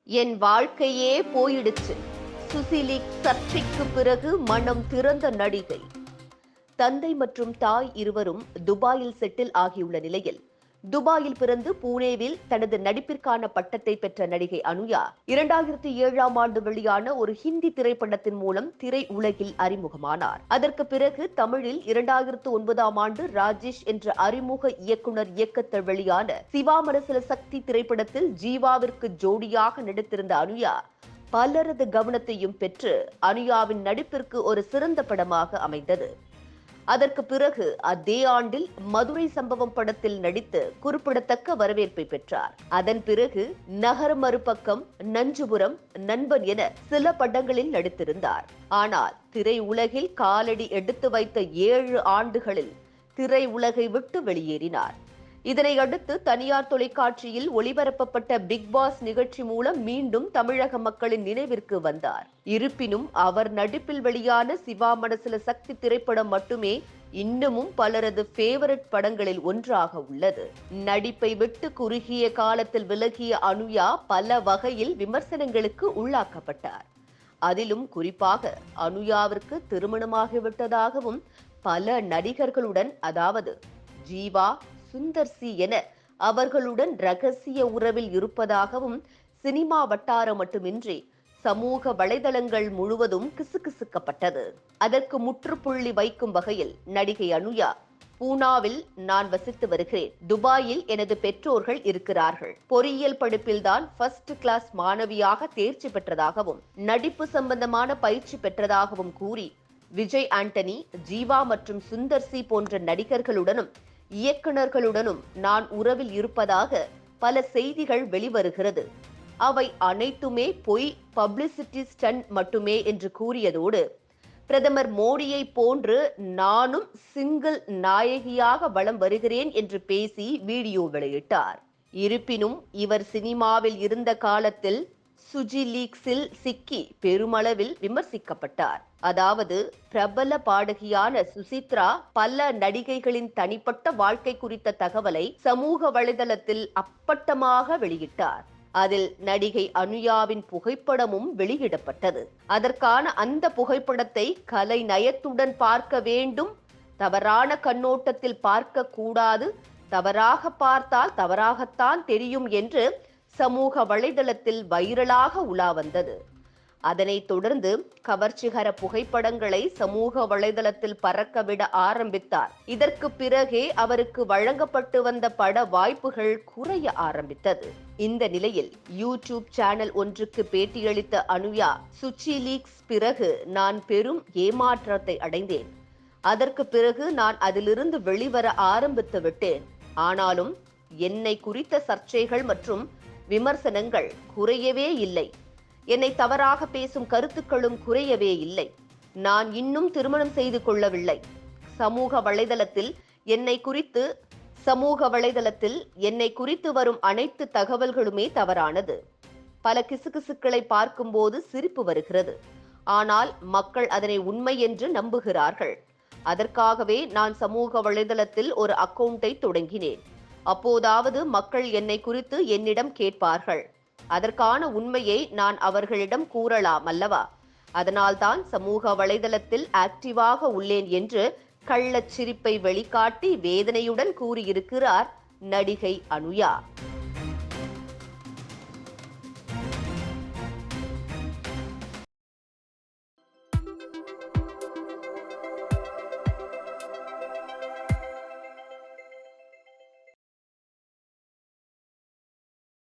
என் வாழ்க்கையே போயிடுச்சு. சுசிலீக் சர்ச்சைக்கு பிறகு மனம் திறந்த நடிகை. தந்தை மற்றும் தாய் இருவரும் துபாயில் செட்டில் ஆகியுள்ள நிலையில் துபாயில் பிறந்து பூனேவில் தனது நடிப்பிற்கான பட்டத்தை பெற்ற நடிகை அனுயா 2007ஆம் ஆண்டு வெளியான ஒரு ஹிந்தி திரைப்படத்தின் மூலம் திரை உலகில் அறிமுகமானார். அதற்கு பிறகு தமிழில் 2009ஆம் ஆண்டு ராஜேஷ் என்ற அறிமுக இயக்குனர் இயக்கத்தில் வெளியான சிவா மனசுல சக்தி திரைப்படத்தில் ஜீவாவிற்கு ஜோடியாக நடித்திருந்த அனுயா பலரது கவனத்தையும் பெற்று அனுயாவின் நடிப்பிற்கு ஒரு சிறந்த படமாக அமைந்தது. அதற்கு பிறகு அதே ஆண்டில் மதுரை சம்பவம் படத்தில் நடித்து குறிப்பிடத்தக்க வரவேற்பை பெற்றார். அதன் பிறகு நகர மறுபக்கம், நஞ்சுபுரம், நண்பன் என சில படங்களில் நடித்திருந்தார். ஆனால் திரை உலகில் காலடி எடுத்து வைத்த 7 ஆண்டுகளில் திரை உலகை விட்டு வெளியேறினார். இதனை அடுத்து தனியார் தொலைக்காட்சியில் ஒளிபரப்பப்பட்ட பிக் பாஸ் நிகழ்ச்சி மூலம் மீண்டும் தமிழக மக்களின் நினைவிற்கு வந்தார். இருப்பினும் அவர் நடிப்பில் வெளியான சிவா மனசுல சக்தி திரைப்படம் மட்டுமே இன்னமும் பலரது ஃபேவரட் படங்களில் ஒன்றாக உள்ளது. நடிப்பை விட்டு குறுகிய காலத்தில் விலகிய அனுயா பல வகையில் விமர்சனங்களுக்கு உள்ளாக்கப்பட்டார். அதிலும் குறிப்பாக அனுயாவிற்கு திருமணமாகிவிட்டதாகவும் பல நடிகர்களுடன், அதாவது ஜீவா, சுந்தர் சி என அவர்களுடன் ரகசிய உறவில் இருப்பதாகவும் சினிமா வட்டாரம் மட்டுமின்றி சமூக வலைதளங்கள் முழுவதும் கிசுகிசுக்கப்பட்டது. அதற்கு முற்றுப்புள்ளி வைக்கும் வகையில் நடிகை அனுயா, பூனாவில் நான் வசித்து வருகிறேன். துபாயில் எனது பெற்றோர்கள் இருக்கிறார்கள். பொறியியல் படிப்பில்தான் ஃபர்ஸ்ட் கிளாஸ் மாணவியாக தேர்ச்சி பெற்றதாகவும் நடிப்பு சம்பந்தமான பயிற்சி பெற்றதாகவும் கூறி விஜய் ஆண்டனி, ஜீவா மற்றும் சுந்தர் சி போன்ற நடிகர்களுடனும் இயக்குநர்களுடனும் நான் உறவில் இருப்பதாக பல செய்திகள் வெளிவருகிறது. அவை அனைத்துமே பொய், பப்ளிசிட்டி ஸ்டண்ட் மட்டுமே என்று கூறியதோடு பிரதமர் மோடியை போன்று நானும் சிங்கிள் நாயகியாக வலம் வருகிறேன் என்று பேசி வீடியோ வெளியிட்டார். இருப்பினும் இவர் சினிமாவில் இருந்த காலத்தில் சுஜிலீக்ஸில் சிக்கி பெருமளவில் விமர்சிக்கப்பட்டார். அதாவது பிரபல பாடகியான சுசித்ரா பல நடிகைகளின் தனிப்பட்ட வாழ்க்கை குறித்த தகவலை சமூக வலைதளத்தில் அப்பட்டமாக வெளியிட்டார். அதில் நடிகை அனுயாவின் புகைப்படமும் வெளியிடப்பட்டது. அதற்கான அந்த புகைப்படத்தை கலை நயத்துடன் பார்க்க வேண்டும், தவறான கண்ணோட்டத்தில் பார்க்க கூடாது, தவறாக பார்த்தால் தவறாகத்தான் தெரியும் என்று சமூக வலைதளத்தில் வைரலாக உலா வந்தது. அதனைத் தொடர்ந்து கவர்ச்சிகர புகைப்படங்களை சமூக வலைதளத்தில் பறக்கவிட ஆரம்பித்தார். இதற்கு பிறகே அவருக்கு வழங்கப்பட்டு வந்த பட வாய்ப்புகள் குறைய ஆரம்பித்தது. இந்த நிலையில் யூடியூப் சேனல் ஒன்றுக்கு பேட்டியளித்த அனுயா, சுச்சிலீக்ஸ் பிறகு நான் பெரும் ஏமாற்றத்தை அடைந்தேன். அதற்கு பிறகு நான் அதிலிருந்து வெளிவர ஆரம்பித்து விட்டேன். ஆனாலும் என்னை குறித்த சர்ச்சைகள் மற்றும் விமர்சனங்கள் குறையவே இல்லை. என்னை தவறாக பேசும் கருத்துக்களும் குறையவே இல்லை. நான் இன்னும் திருமணம் செய்து கொள்ளவில்லை. சமூக வலைதளத்தில் என்னை குறித்து வரும் அனைத்து தகவல்களுமே தவறானது. பல கிசுகிசுக்களை பார்க்கும்போது சிரிப்பு வருகிறது. ஆனால் மக்கள் அதனை உண்மை என்று நம்புகிறார்கள். அதற்காகவே நான் சமூக வலைதளத்தில் ஒரு அக்கவுண்டை தொடங்கினேன். அப்போதாவது மக்கள் என்னை குறித்து என்னிடம் கேட்பார்கள். அதற்கான உண்மையை நான் அவர்களிடம் கூறலாம் அல்லவா? அதனால்தான் சமூக வலைதளத்தில் ஆக்டிவாக உள்ளேன் என்று கள்ளச்சிரிப்பை வெளிக்காட்டி வேதனையுடன் கூறியிருக்கிறார் நடிகை அனுயா.